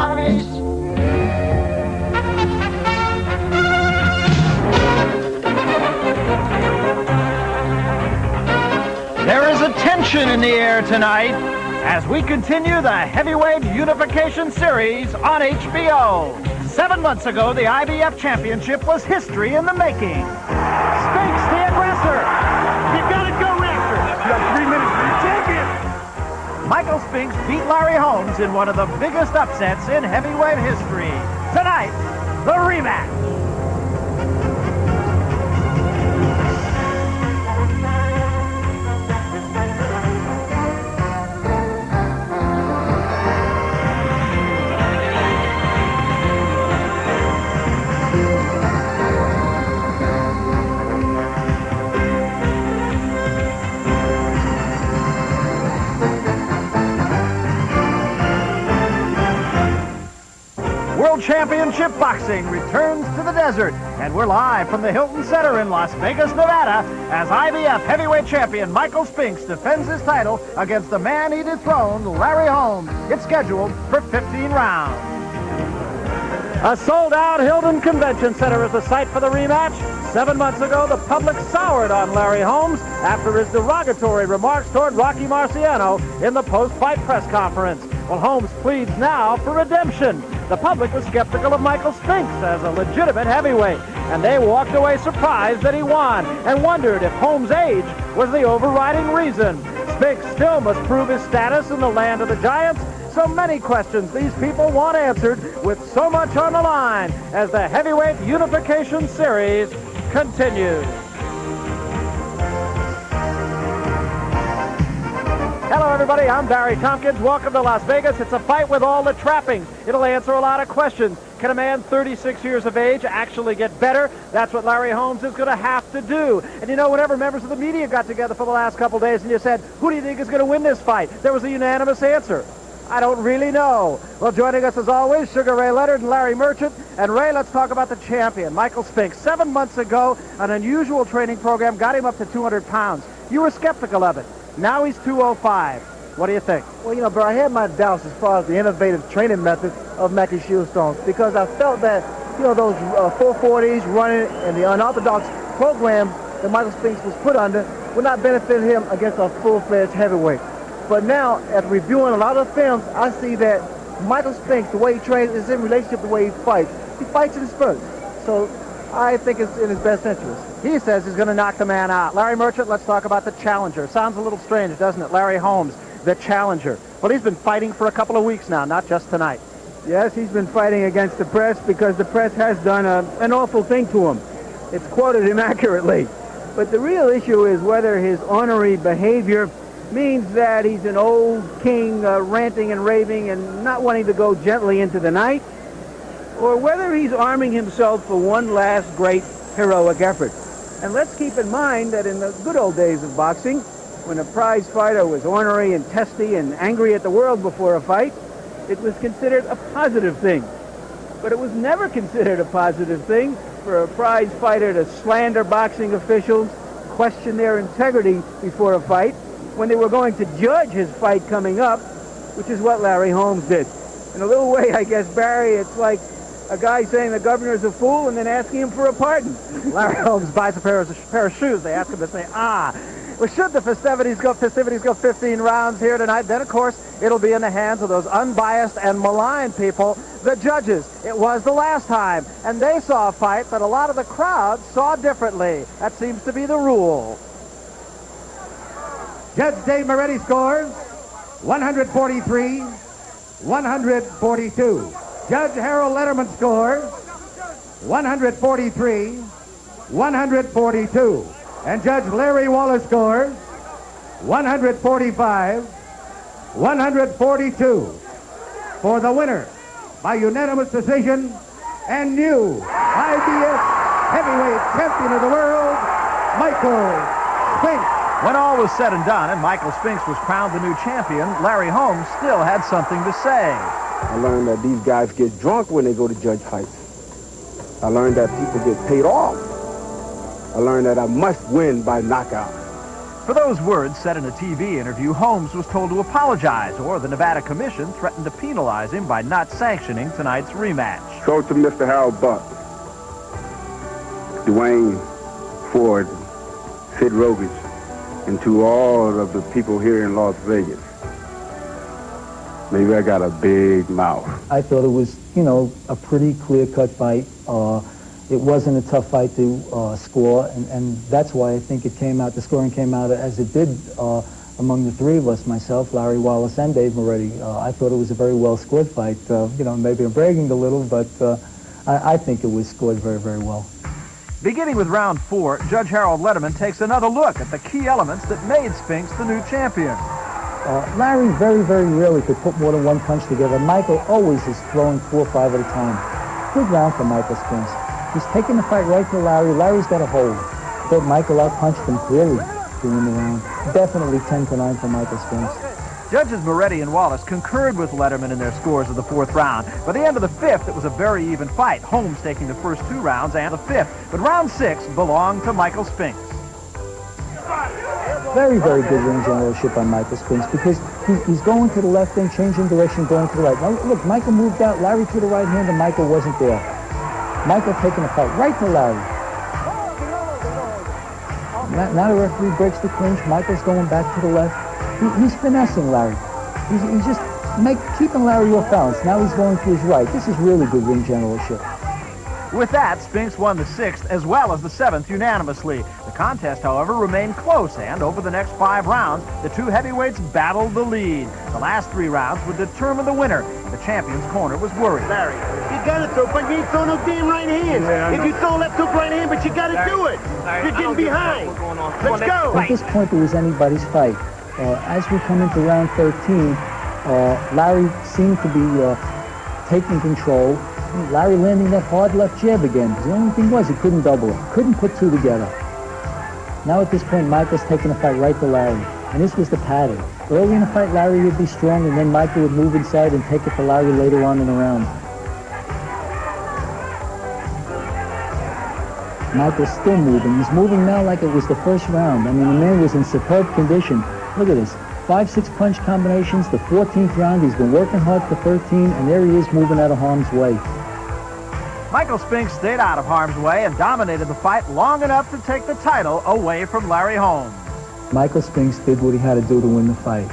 ice. There is a tension in the air tonight as we continue the Heavyweight Unification Series on HBO. 7 months ago, the IBF Championship was history in the making. Spinks, the aggressor. You gotta go, Raptor. You got 3 minutes for the champion. Michael Spinks beat Larry Holmes in one of the biggest upsets in heavyweight history. Tonight, the rematch. World Championship Boxing returns to the desert, and we're live from the Hilton Center in Las Vegas, Nevada, as IBF heavyweight champion Michael Spinks defends his title against the man he dethroned, Larry Holmes. It's scheduled for 15 rounds. A sold-out Hilton Convention Center is the site for the rematch. 7 months ago, the public soured on Larry Holmes after his derogatory remarks toward Rocky Marciano in the post-fight press conference. Well, Holmes pleads now for redemption. The public was skeptical of Michael Spinks as a legitimate heavyweight, and they walked away surprised that he won and wondered if Holmes' age was the overriding reason. Spinks still must prove his status in the land of the giants. So many questions these people want answered with so much on the line as the Heavyweight Unification Series continues. Hello, everybody. I'm Barry Tompkins. Welcome to Las Vegas. It's a fight with all the trappings. It'll answer a lot of questions. Can a man 36 years of age actually get better? That's what Larry Holmes is going to have to do. And you know, whenever members of the media got together for the last couple days and you said, who do you think is going to win this fight? There was a unanimous answer. I don't really know. Well, joining us as always, Sugar Ray Leonard and Larry Merchant. And Ray, let's talk about the champion, Michael Spinks. 7 months ago, an unusual training program got him up to 200 pounds. You were skeptical of it. Now he's 205. What do you think? Well, you know, Bro, I had my doubts as far as the innovative training method of Mackie Shieldstone because I felt that, you know, those 440s running and the unorthodox program that Michael Spinks was put under would not benefit him against a full-fledged heavyweight. But now, after reviewing a lot of films, I see that Michael Spinks, the way he trains, is in relationship to the way he fights. He fights in spurts. So I think it's in his best interest. He says he's going to knock the man out. Larry Merchant, let's talk about the challenger. Sounds a little strange, doesn't it? Larry Holmes, the challenger. Well, he's been fighting for a couple of weeks now, not just tonight. Yes, he's been fighting against the press because the press has done an awful thing to him. It's quoted him accurately. But the real issue is whether his ornery behavior means that he's an old king ranting and raving and not wanting to go gently into the night, or whether he's arming himself for one last great heroic effort. And let's keep in mind that in the good old days of boxing, when a prize fighter was ornery and testy and angry at the world before a fight, it was considered a positive thing. But it was never considered a positive thing for a prize fighter to slander boxing officials, question their integrity before a fight, when they were going to judge his fight coming up, which is what Larry Holmes did. In a little way, I guess, Barry, it's like a guy saying the governor's a fool and then asking him for a pardon. Larry Holmes buys a pair of shoes. They ask him to say, Well, should the festivities go 15 rounds here tonight, then, of course, it'll be in the hands of those unbiased and maligned people, the judges. It was the last time, and they saw a fight that a lot of the crowd saw differently. That seems to be the rule. Judge Dave Moretti scores 143, 142. Judge Harold Letterman scores 143, 142. And Judge Larry Wallace scores 145, 142. For the winner, by unanimous decision, and new IBF heavyweight champion of the world, Michael Spinks. When all was said and done and Michael Spinks was crowned the new champion, Larry Holmes still had something to say. I learned that these guys get drunk when they go to judge fights. I learned that people get paid off. I learned that I must win by knockout. For those words said in a TV interview, Holmes was told to apologize, or the Nevada Commission threatened to penalize him by not sanctioning tonight's rematch. So to Mr. Harold Buck, Dwayne Ford, Sid Rogers, and to all of the people here in Las Vegas, maybe I got a big mouth. I thought it was, you know, a pretty clear-cut fight. It wasn't a tough fight to score, and that's why I think it came out, the scoring came out as it did among the three of us, myself, Larry Wallace, and Dave Moretti. I thought it was a very well-scored fight. You know, maybe I'm bragging a little, but I think it was scored very, very well. Beginning with round 4, Judge Harold Letterman takes another look at the key elements that made Spinks the new champion. Larry very, very rarely could put more than one punch together. Michael always is throwing 4 or 5 at a time. Good round for Michael Spinks. He's taking the fight right to Larry. Larry's got a hold. But Michael outpunched him clearly to win the round. Definitely 10-9 for Michael Spinks. Judges Moretti and Wallace concurred with Letterman in their scores of the 4th round. By the end of the 5th, it was a very even fight, Holmes taking the first 2 rounds and the 5th. But round 6 belonged to Michael Spinks. Very, very good ring generalship on Michael Spinks because he's going to the left and changing direction, going to the right. Now, look, Michael moved out, Larry to the right hand, and Michael wasn't there. Michael taking the fight right to Larry. Now the referee breaks the clinch. Michael's going back to the left. He's finessing Larry. He's just keeping Larry off balance. Now he's going to his right. This is really good ring generalship. With that, Spinks won the 6th as well as the 7th unanimously. The contest, however, remained close, and over the next 5 rounds, the 2 heavyweights battled the lead. The last 3 rounds would determine the winner. The champion's corner was worried. Larry, you gotta throw, but you ain't throwing no damn right hands. If you throw left hook, right hand, but you gotta do it. You're getting behind. Let's go. At this point, it was anybody's fight. As we come into round 13, Larry seemed to be taking control. Larry landing that hard left jab again. The only thing was he couldn't double it. Couldn't put 2 together. Now at this point, Michael's taking the fight right to Larry. And this was the pattern. Early in the fight, Larry would be strong, and then Michael would move inside and take it to Larry later on in the round. Michael's still moving. He's moving now like it was the first round. I mean, the man was in superb condition. Look at this. 5-6 punch combinations. The 14th round, he's been working hard for 13, and there he is moving out of harm's way. Michael Spinks stayed out of harm's way and dominated the fight long enough to take the title away from Larry Holmes. Michael Spinks did what he had to do to win the fight.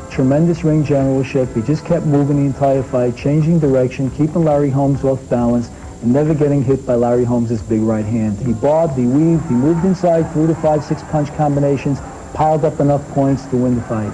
Tremendous ring generalship. He just kept moving the entire fight, changing direction, keeping Larry Holmes off balance, and never getting hit by Larry Holmes' big right hand. He bobbed, he weaved, he moved inside through the 5-6 punch combinations, piled up enough points to win the fight.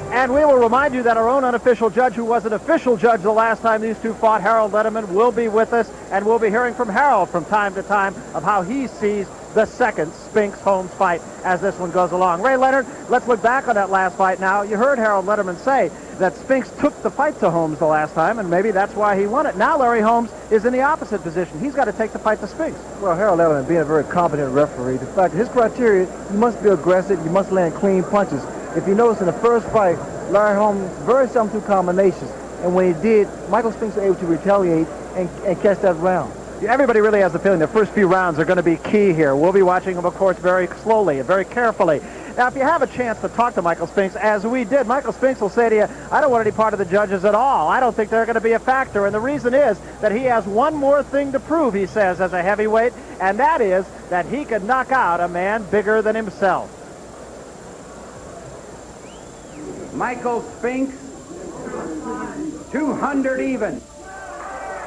And we will remind you that our own unofficial judge, who was an official judge the last time these 2 fought, Harold Letterman, will be with us, and we'll be hearing from Harold from time to time of how he sees the second Spinks-Holmes fight as this one goes along. Ray Leonard, let's look back on that last fight now. You heard Harold Letterman say that Spinks took the fight to Holmes the last time, and maybe that's why he won it. Now Larry Holmes is in the opposite position. He's got to take the fight to Spinks. Well, Harold Letterman being a very competent referee, the fact that his criteria, you must be aggressive, you must land clean punches. If you notice in the first fight, Larry Holmes very seldom threw combinations, and when he did, Michael Spinks was able to retaliate and catch that round. Everybody really has the feeling the first few rounds are going to be key here. We'll be watching them, of course, very slowly and very carefully. Now, if you have a chance to talk to Michael Spinks, as we did, Michael Spinks will say to you, I don't want any part of the judges at all. I don't think they're going to be a factor. And the reason is that he has one more thing to prove, he says, as a heavyweight, and that is that he could knock out a man bigger than himself. Michael Spinks, 200 even.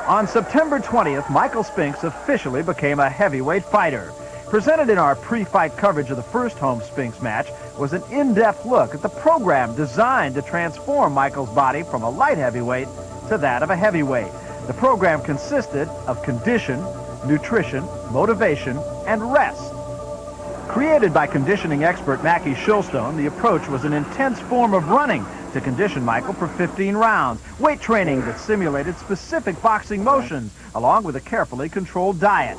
On September 20th, Michael Spinks officially became a heavyweight fighter. Presented in our pre-fight coverage of the first Holmes-Spinks match was an in-depth look at the program designed to transform Michael's body from a light heavyweight to that of a heavyweight. The program consisted of condition, nutrition, motivation, and rest. Created by conditioning expert Mackie Shilstone, the approach was an intense form of running to condition Michael for 15 rounds, weight training that simulated specific boxing motions, along with a carefully controlled diet.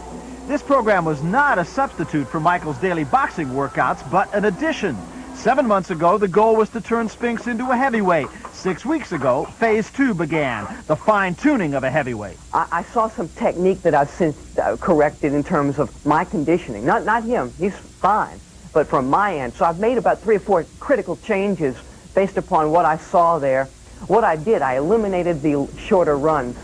This program was not a substitute for Michael's daily boxing workouts, but an addition. 7 months ago, the goal was to turn Spinks into a heavyweight. 6 weeks ago, phase 2 began, the fine-tuning of a heavyweight. I saw some technique that I've since corrected in terms of my conditioning. Not him. He's fine. but from my end. So I've made about 3 or 4 critical changes based upon what I saw there. What I did, I eliminated the shorter runs.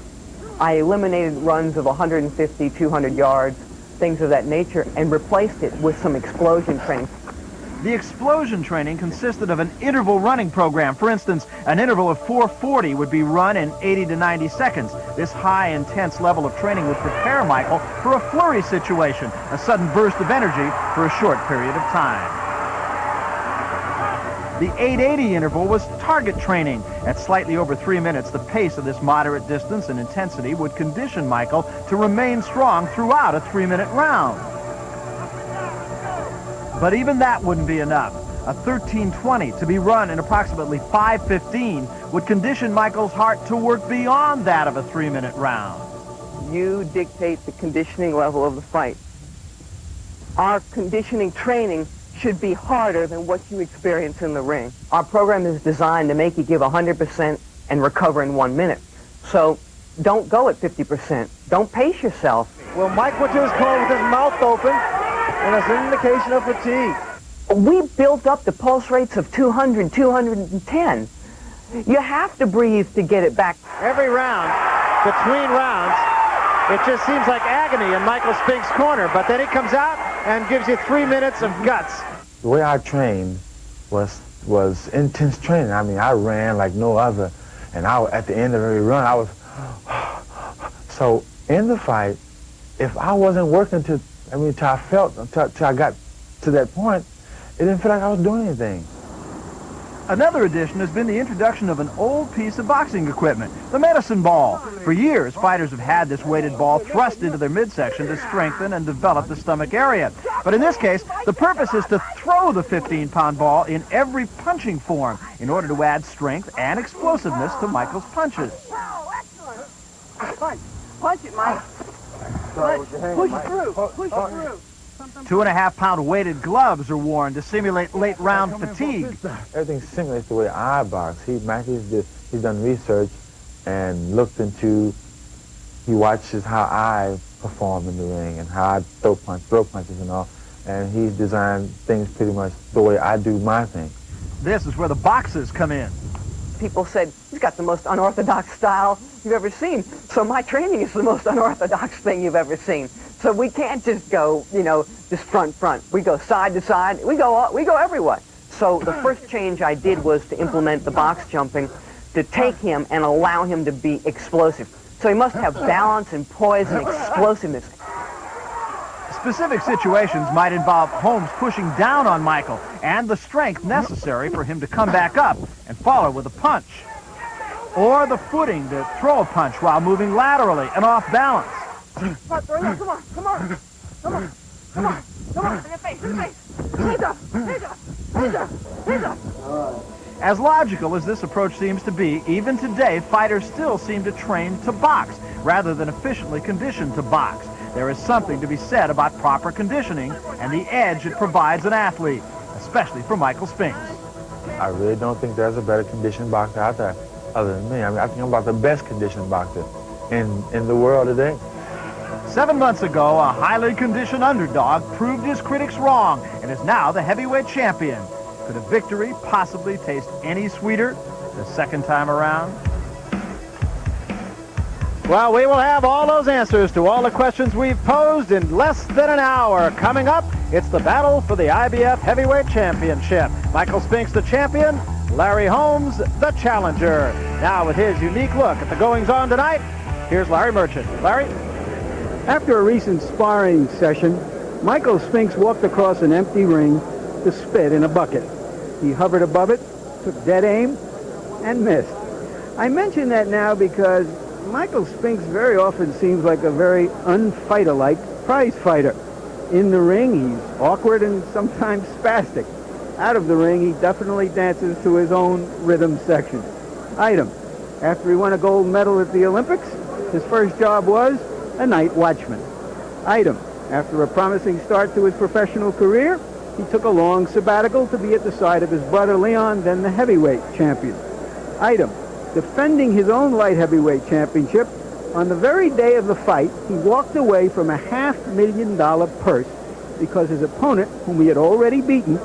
I eliminated runs of 150, 200 yards, things of that nature, and replaced it with some explosion training. The explosion training consisted of an interval running program. For instance, an interval of 440 would be run in 80 to 90 seconds. This high, intense level of training would prepare Michael for a flurry situation, a sudden burst of energy for a short period of time. The 880 interval was target training. At slightly over 3 minutes, the pace of this moderate distance and intensity would condition Michael to remain strong throughout a 3-minute round. But even that wouldn't be enough. A 1320 to be run in approximately 5:15 would condition Michael's heart to work beyond that of a 3-minute round. You dictate the conditioning level of the fight. Our conditioning training should be harder than what you experience in the ring. Our program is designed to make you give 100% and recover in 1 minute. So don't go at 50%. Don't pace yourself. Well, Mike went to his corner with his mouth open, and it's an indication of fatigue. We built up the pulse rates of 200, 210. You have to breathe to get it back. Every round, between rounds, it just seems like agony in Michael Spinks' corner, but then he comes out and gives you 3 minutes of guts. The way I trained was intense training. I mean, I ran like no other, and at the end of every run, I was... So in the fight, if I wasn't working till I got to that point, it didn't feel like I was doing anything. Another addition has been the introduction of an old piece of boxing equipment, the medicine ball. For years, fighters have had this weighted ball thrust into their midsection to strengthen and develop the stomach area. But in this case, the purpose is to throw the 15-pound ball in every punching form in order to add strength and explosiveness to Michael's punches. Punch it, Mike. Push through. Push through. 2.5-pound weighted gloves are worn to simulate late-round fatigue. Everything simulates the way I box. He's done research and looked into, he watches how I perform in the ring and how I throw punches and all, and he's designed things pretty much the way I do my thing. This is where the boxes come in. People said, he's got the most unorthodox style you've ever seen. So my training is the most unorthodox thing you've ever seen. So we can't just go, just front. We go side to side. We go everywhere. So the first change I did was to implement the box jumping, to take him and allow him to be explosive. So he must have balance and poise and explosiveness. Specific situations might involve Holmes pushing down on Michael and the strength necessary for him to come back up and follow with a punch. Or the footing to throw a punch while moving laterally and off balance. Come on. In the face. As logical as this approach seems to be, even today, fighters still seem to train to box rather than efficiently conditioned to box. There is something to be said about proper conditioning and the edge it provides an athlete, especially for Michael Spinks. I really don't think there's a better conditioned boxer out there other than me. I mean, I think I'm about the best conditioned boxer in the world today. 7 months ago, a highly conditioned underdog proved his critics wrong and is now the heavyweight champion. Could a victory possibly taste any sweeter the second time around? Well, we will have all those answers to all the questions we've posed in less than an hour. Coming up, it's the battle for the IBF Heavyweight Championship. Michael Spinks, the champion. Larry Holmes, the challenger. Now, with his unique look at the goings-on tonight, here's Larry Merchant. Larry? After a recent sparring session, Michael Spinks walked across an empty ring to spit in a bucket. He hovered above it, took dead aim, and missed. I mention that now because Michael Spinks very often seems like a very unfighter-like prize fighter. In the ring, he's awkward and sometimes spastic. Out of the ring, he definitely dances to his own rhythm section. Item: after he won a gold medal at the Olympics, his first job was a night watchman. Item: after a promising start to his professional career, he took a long sabbatical to be at the side of his brother Leon, then the heavyweight champion. Item: defending his own light heavyweight championship, on the very day of the fight, he walked away from a $500,000 purse because his opponent, whom he had already beaten,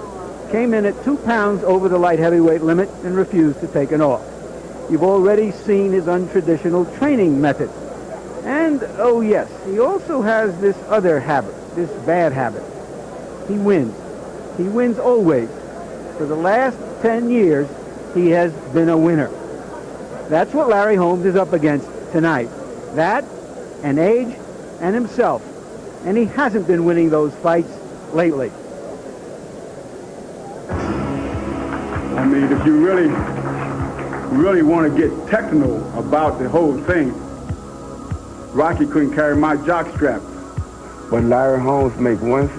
came in at 2 pounds over the light heavyweight limit and refused to take an off. You've already seen his untraditional training methods. And, oh yes, he also has this other habit, this bad habit. He wins. He wins always. For the last 10 years, he has been a winner. That's what Larry Holmes is up against tonight. That, and age, and himself. And he hasn't been winning those fights lately. I mean, if you really want to get technical about the whole thing, Rocky couldn't carry my jockstrap. But Larry Holmes make one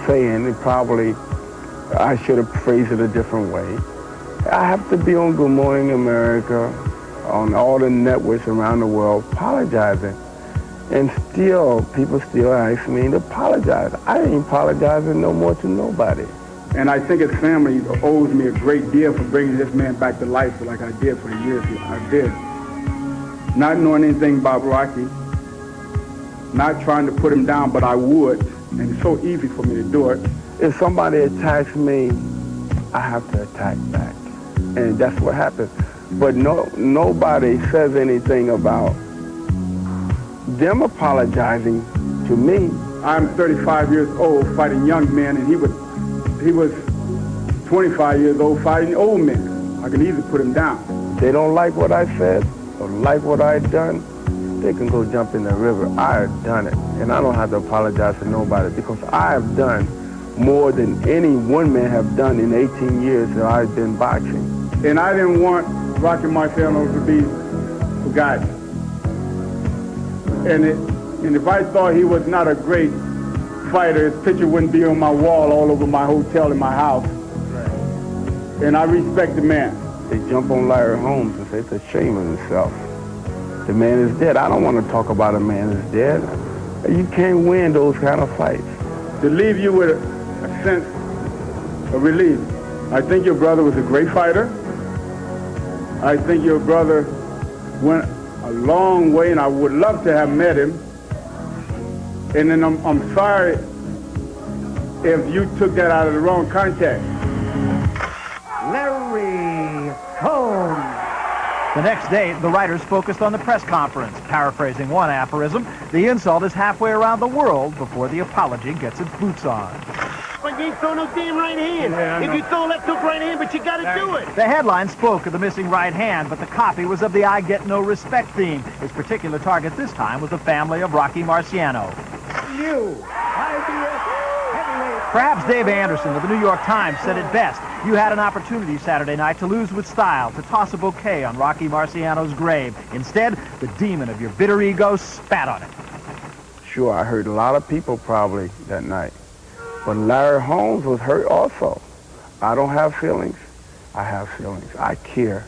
saying, and probably I should have phrased it a different way. I have to be on Good Morning America, on all the networks around the world, apologizing. And still, people still ask me to apologize. I ain't apologizing no more to nobody. And I think his family owes me a great deal for bringing this man back to life like I did for the years I did. Not knowing anything about Rocky, not trying to put him down, but I would. And it's so easy for me to do it. If somebody attacks me, I have to attack back. And that's what happens. But nobody says anything about them apologizing to me. I'm 35 years old fighting young men, and he was 25 years old fighting old men. I can easily put him down. They don't like what I said or like what I've done, they can go jump in the river. I have done it, and I don't have to apologize to nobody because I have done more than any one man have done in 18 years that I've been boxing. And I didn't want Rocky Marciano to be forgotten. And if I thought he was not a great fighter, his picture wouldn't be on my wall all over my hotel in my house. Right. And I respect the man. They jump on Larry Holmes and say it's a shame of himself. The man is dead. I don't want to talk about a man that's dead. You can't win those kind of fights. To leave you with a sense of relief. I think your brother was a great fighter. I think your brother went a long way, and I would love to have met him. And then I'm sorry if you took that out of the wrong context. Larry Holmes. The next day, the writers focused on the press conference. Paraphrasing one aphorism, the insult is halfway around the world before the apology gets its boots on. But you ain't throw no damn right hand. Yeah, if you throw left hook right hand, but you got to do it. The headline spoke of the missing right hand, but the copy was of the I get no respect theme. His particular target this time was the family of Rocky Marciano. New IBF heavyweight. Perhaps Dave Anderson of the New York Times said it best. You had an opportunity Saturday night to lose with style, to toss a bouquet on Rocky Marciano's grave. Instead, the demon of your bitter ego spat on it. Sure, I hurt a lot of people probably that night. But Larry Holmes was hurt also. I don't have feelings. I have feelings. I care.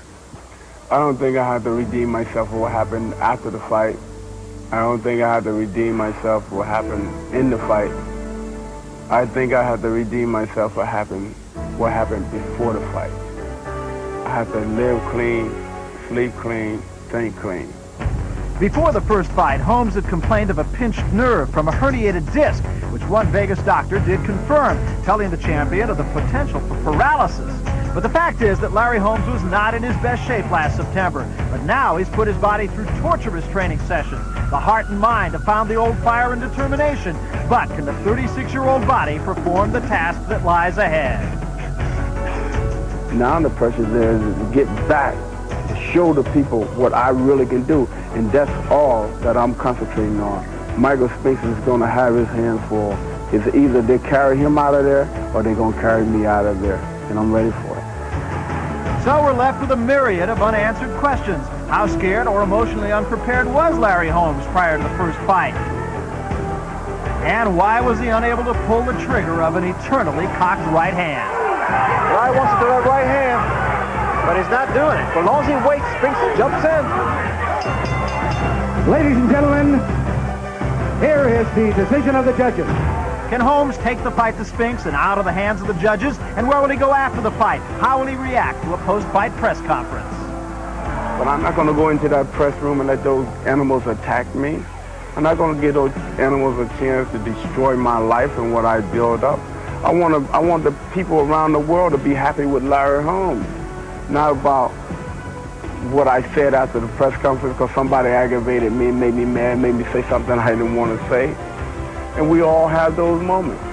I don't think I have to redeem myself for what happened after the fight. I don't think I have to redeem myself for what happened in the fight. I think I have to redeem myself for what happened before the fight. I have to live clean, sleep clean, think clean. Before the first fight, Holmes had complained of a pinched nerve from a herniated disc, which one Vegas doctor did confirm, telling the champion of the potential for paralysis. But the fact is that Larry Holmes was not in his best shape last September. But now he's put his body through torturous training sessions. The heart and mind have found the old fire and determination. But can the 36-year-old body perform the task that lies ahead? Now the pressure there is to get back, to show the people what I really can do. And that's all that I'm concentrating on. Michael Spinks is going to have his hands full. It's either they carry him out of there or they're going to carry me out of there. And I'm ready for it. So we're left with a myriad of unanswered questions. How scared or emotionally unprepared was Larry Holmes prior to the first fight? And why was he unable to pull the trigger of an eternally cocked right hand? Larry wants to do that right hand, but he's not doing it. For as long as he waits, Spinks jumps in. Ladies and gentlemen, here is the decision of the judges. Can Holmes take the fight to Spinks and out of the hands of the judges? And where will he go after the fight? How will he react to a post-fight press conference? But I'm not going to go into that press room and let those animals attack me. I'm not going to give those animals a chance to destroy my life and what I build up. I want the people around the world to be happy with Larry Holmes, not about what I said after the press conference because somebody aggravated me, made me mad, made me say something I didn't want to say. And we all have those moments.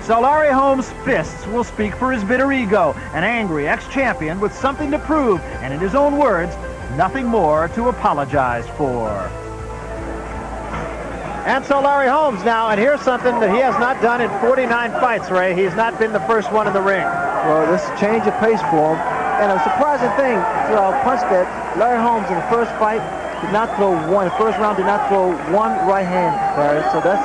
So Larry Holmes' fists will speak for his bitter ego, an angry ex-champion with something to prove, and in his own words, nothing more to apologize for. And so Larry Holmes now, and here's something that he has not done in 49 fights, Ray. He's not been the first one in the ring. Well, this change of pace for him. And a surprising thing, punch that Larry Holmes in the first fight did not throw one. The first round did not throw one right hand, Larry. So that's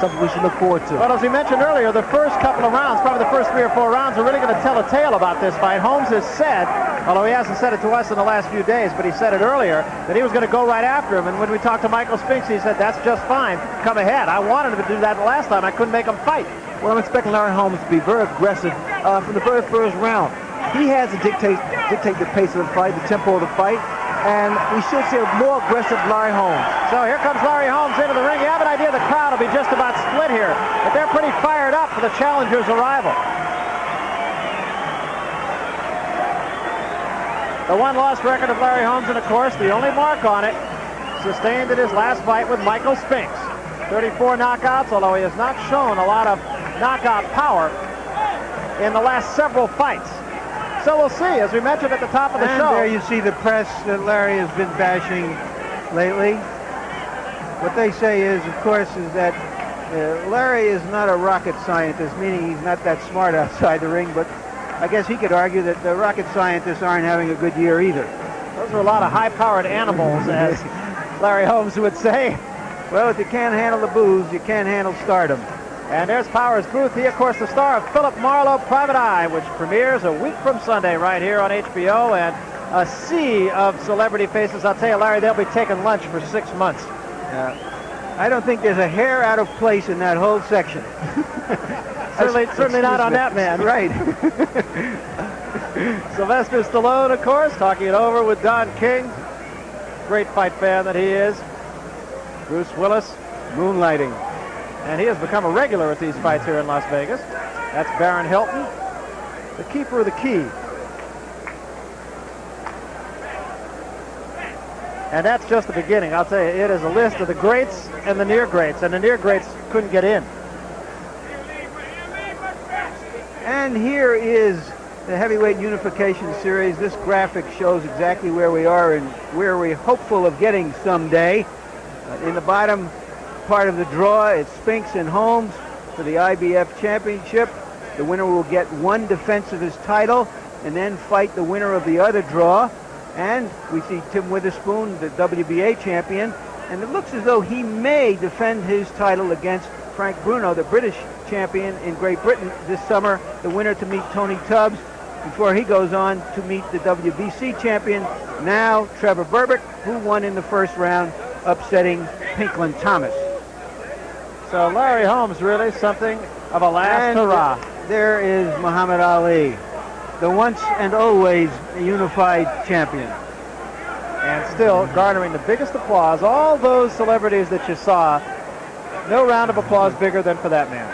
something we should look forward to. Well, as we mentioned earlier, the first couple of rounds, probably the first 3 or 4 rounds, are really going to tell a tale about this fight. Holmes has said, although he hasn't said it to us in the last few days, but he said it earlier, that he was going to go right after him. And when we talked to Michael Spinks, he said, that's just fine. Come ahead. I wanted him to do that the last time. I couldn't make him fight. Well, I'm expecting Larry Holmes to be very aggressive from the very first round. He has to dictate the pace of the fight, the tempo of the fight, and we should see a more aggressive Larry Holmes. So here comes Larry Holmes into the ring. You have an idea the crowd will be just about split here, but they're pretty fired up for the challenger's arrival. The one-loss record of Larry Holmes, and of course, the only mark on it, sustained in his last fight with Michael Spinks. 34 knockouts, although he has not shown a lot of knockout power in the last several fights. So we'll see, as we mentioned at the top of the show. And there you see the press that Larry has been bashing lately. What they say is, of course, is that Larry is not a rocket scientist, meaning he's not that smart outside the ring, but I guess he could argue that the rocket scientists aren't having a good year either. Those are a lot of high-powered animals, as Larry Holmes would say. Well, if you can't handle the booze, you can't handle stardom. And there's Powers Booth. He, of course, the star of Philip Marlowe, Private Eye, which premieres a week from Sunday right here on HBO, and a sea of celebrity faces. I'll tell you, Larry, they'll be taking lunch for 6 months. I don't think there's a hair out of place in that whole section. certainly not on that man. Right. Sylvester Stallone, of course, talking it over with Don King. Great fight fan that he is. Bruce Willis, moonlighting. And he has become a regular at these fights here in Las Vegas. That's Baron Hilton, the keeper of the key. And that's just the beginning. I'll tell you, it is a list of the greats and the near greats, and the near greats couldn't get in. And here is the heavyweight unification series. This graphic shows exactly where we are and where we're hopeful of getting someday. In the bottom part of the draw, it's Spinks and Holmes for the IBF championship. The winner will get one defense of his title and then fight the winner of the other draw. And we see Tim Witherspoon, the WBA champion, and it looks as though he may defend his title against Frank Bruno, the British champion in Great Britain this summer, the winner to meet Tony Tubbs before he goes on to meet the WBC champion, now Trevor Berbick, who won in the first round, upsetting Pinklon Thomas. So Larry Holmes really something of a last hurrah. There is Muhammad Ali, the once and always unified champion. And still garnering the biggest applause. All those celebrities that you saw, no round of applause bigger than for that man.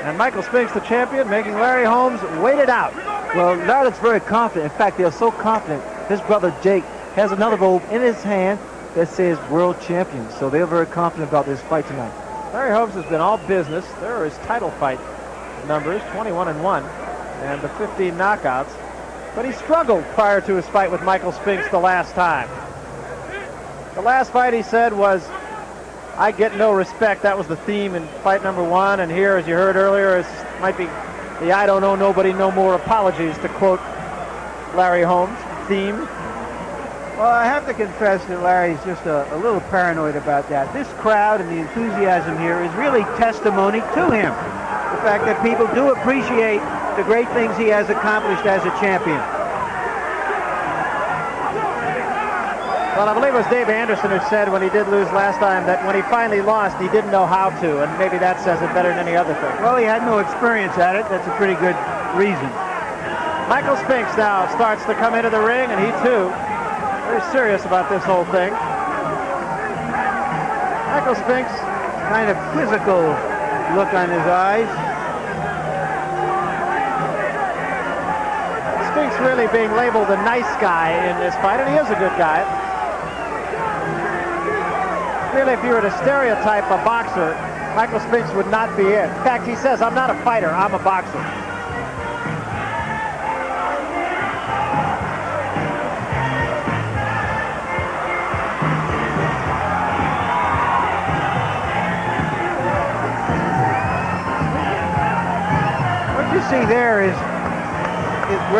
And Michael Spinks, the champion, making Larry Holmes wait it out. Well, Larry looks very confident. In fact, they're so confident. His brother Jake has another robe in his hand that says world champion. So they're very confident about this fight tonight. Larry Holmes has been all business. There are his title fight numbers, 21-1, and the 15 knockouts. But he struggled prior to his fight with Michael Spinks the last time. The last fight, he said, was, I get no respect. That was the theme in fight number 1. And here, as you heard earlier, it might be the I don't owe nobody no more apologies, to quote Larry Holmes' theme. Well, I have to confess that Larry's just a little paranoid about that. This crowd and the enthusiasm here is really testimony to him. The fact that people do appreciate the great things he has accomplished as a champion. Well, I believe it was Dave Anderson who said when he did lose last time that when he finally lost, he didn't know how to, and maybe that says it better than any other thing. Well, he had no experience at it. That's a pretty good reason. Michael Spinks now starts to come into the ring, and he too very serious about this whole thing. Michael Spinks. Kind of quizzical look on his eyes. Spinks really being labeled a nice guy in this fight, and he is a good guy. Really, if you were to stereotype a boxer, Michael Spinks would not be it. In fact, he says, I'm not a fighter, I'm a boxer. What you see there is where